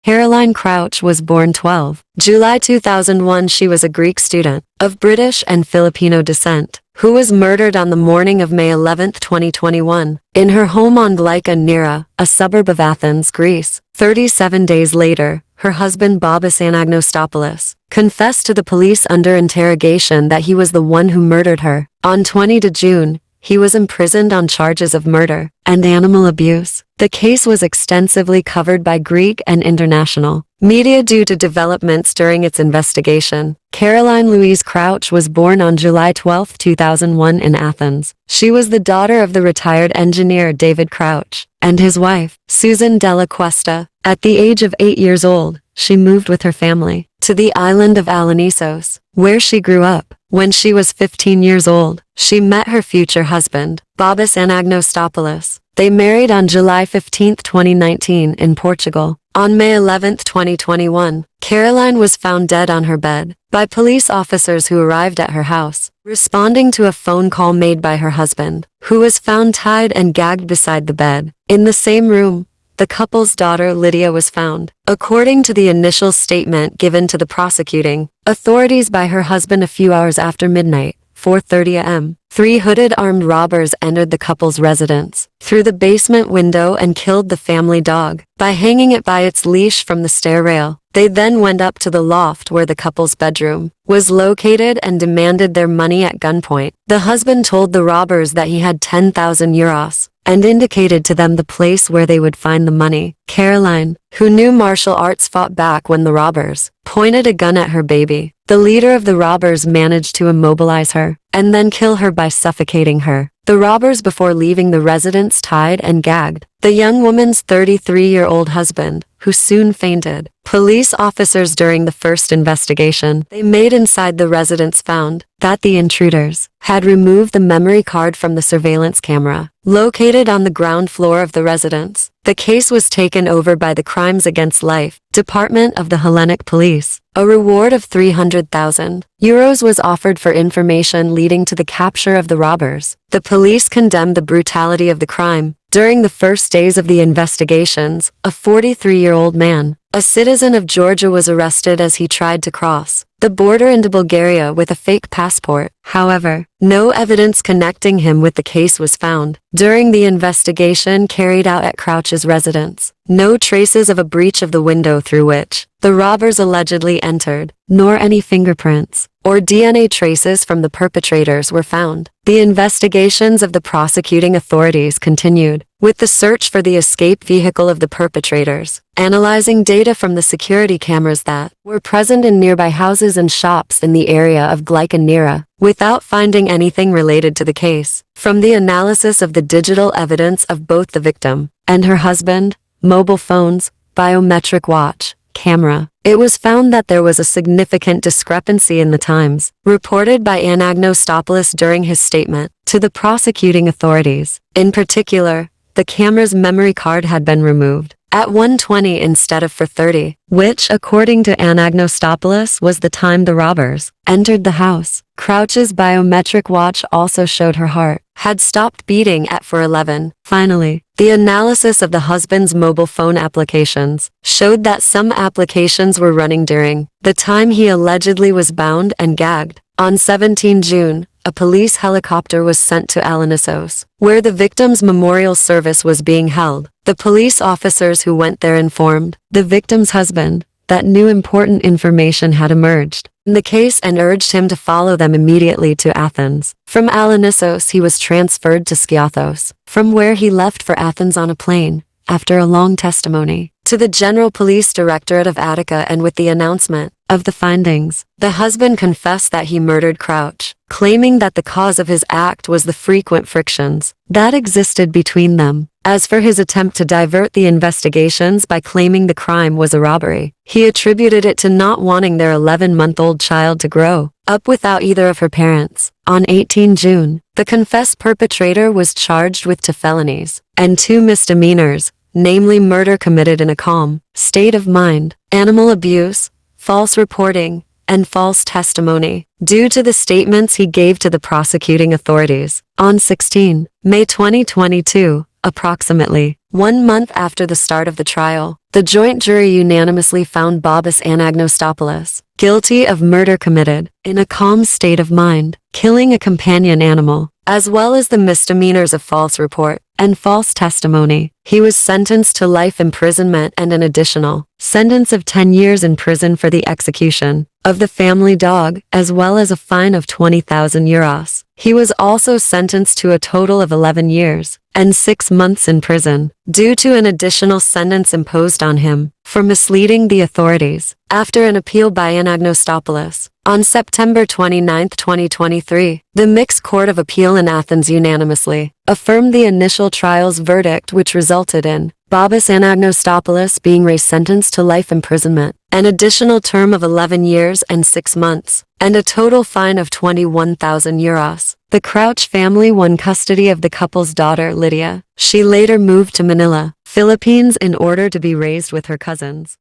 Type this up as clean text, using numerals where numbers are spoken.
Caroline Crouch was born 12 July 2001. She was a Greek student of British and Filipino descent who was murdered on the morning of May 11, 2021, in her home on Glyka Nera, a suburb of Athens, Greece. 37 days later, her husband Babis Anagnostopoulos confessed to the police under interrogation that he was the one who murdered her. On 20 June, he was imprisoned on charges of murder and animal abuse. The case was extensively covered by Greek and international media due to developments during its investigation. Caroline Louise Crouch was born on July 12, 2001 in Athens. She was the daughter of the retired engineer David Crouch and his wife, Susan Della Cuesta. At the age of 8 years old, she moved with her family to the island of Alonissos, where she grew up. When she was 15 years old, she met her future husband, Babis Anagnostopoulos. They married on July 15, 2019 in Portugal. On May 11, 2021, Caroline was found dead on her bed by police officers who arrived at her house, responding to a phone call made by her husband, who was found tied and gagged beside the bed. In the same room, the couple's daughter Lydia was found. According to the initial statement given to the prosecuting authorities by her husband a few hours after midnight, 4:30 a.m., 3 hooded armed robbers entered the couple's residence through the basement window and killed the family dog by hanging it by its leash from the stair rail. They then went up to the loft where the couple's bedroom was located and demanded their money at gunpoint. The husband told the robbers that he had 10,000 euros and indicated to them the place where they would find the money. Caroline, who knew martial arts, fought back when the robbers pointed a gun at her baby. The leader of the robbers managed to immobilize her and then kill her by suffocating her. The robbers, before leaving the residence, tied and gagged the young woman's 33-year-old husband, who soon fainted. Police officers during the first investigation they made inside the residence found that the intruders had removed the memory card from the surveillance camera located on the ground floor of the residence. The case was taken over by the Crimes Against Life Department of the Hellenic Police. A reward of 300,000 euros was offered for information leading to the capture of the robbers. The police condemned the brutality of the crime. During the first days of the investigations, a 43-year-old man, a citizen of Georgia, was arrested as he tried to cross the border into Bulgaria with a fake passport. However, no evidence connecting him with the case was found. During the investigation carried out at Crouch's residence, no traces of a breach of the window through which the robbers allegedly entered, nor any fingerprints or DNA traces from the perpetrators were found. The investigations of the prosecuting authorities continued, with the search for the escape vehicle of the perpetrators, analyzing data from the security cameras that were present in nearby houses and shops in the area of Glyka Nera, without finding anything related to the case. From the analysis of the digital evidence of both the victim and her husband, mobile phones, biometric watch, camera, it was found that there was a significant discrepancy in the times reported by Anagnostopoulos during his statement to the prosecuting authorities. In particular, the camera's memory card had been removed at 1:20 instead of 4:30, which, according to Anagnostopoulos, was the time the robbers entered the house. Crouch's biometric watch also showed her heart had stopped beating at 4:11. Finally, the analysis of the husband's mobile phone applications showed that some applications were running during the time he allegedly was bound and gagged. On 17 June, a police helicopter was sent to Alonissos, where the victim's memorial service was being held. The police officers who went there informed the victim's husband that new important information had emerged in the case and urged him to follow them immediately to Athens. From Alonissos he was transferred to Skiathos, from where he left for Athens on a plane, after a long testimony to the General Police Directorate of Attica, and with the announcement of the findings, the husband confessed that he murdered Crouch, claiming that the cause of his act was the frequent frictions that existed between them. As for his attempt to divert the investigations by claiming the crime was a robbery, he attributed it to not wanting their 11-month-old child to grow up without either of her parents. On 18 June, the confessed perpetrator was charged with 2 felonies and 2 misdemeanors, namely murder committed in a calm state of mind, animal abuse, false reporting, and false testimony, due to the statements he gave to the prosecuting authorities. On 16 May 2022, approximately 1 month after the start of the trial, the joint jury unanimously found Babis Anagnostopoulos guilty of murder committed in a calm state of mind, killing a companion animal, as well as the misdemeanors of false report and false testimony. He was sentenced to life imprisonment and an additional sentence of 10 years in prison for the execution of the family dog, as well as a fine of 20,000 euros. He was also sentenced to a total of 11 years and 6 months in prison, due to an additional sentence imposed on him for misleading the authorities. After an appeal by Anagnostopoulos, on September 29, 2023, the Mixed Court of Appeal in Athens unanimously affirmed the initial trial's verdict, which resulted in Babis Anagnostopoulos being re-sentenced to life imprisonment, an additional term of 11 years and 6 months, and a total fine of 21,000 euros. The Crouch family won custody of the couple's daughter, Lydia. She later moved to Manila, Philippines in order to be raised with her cousins.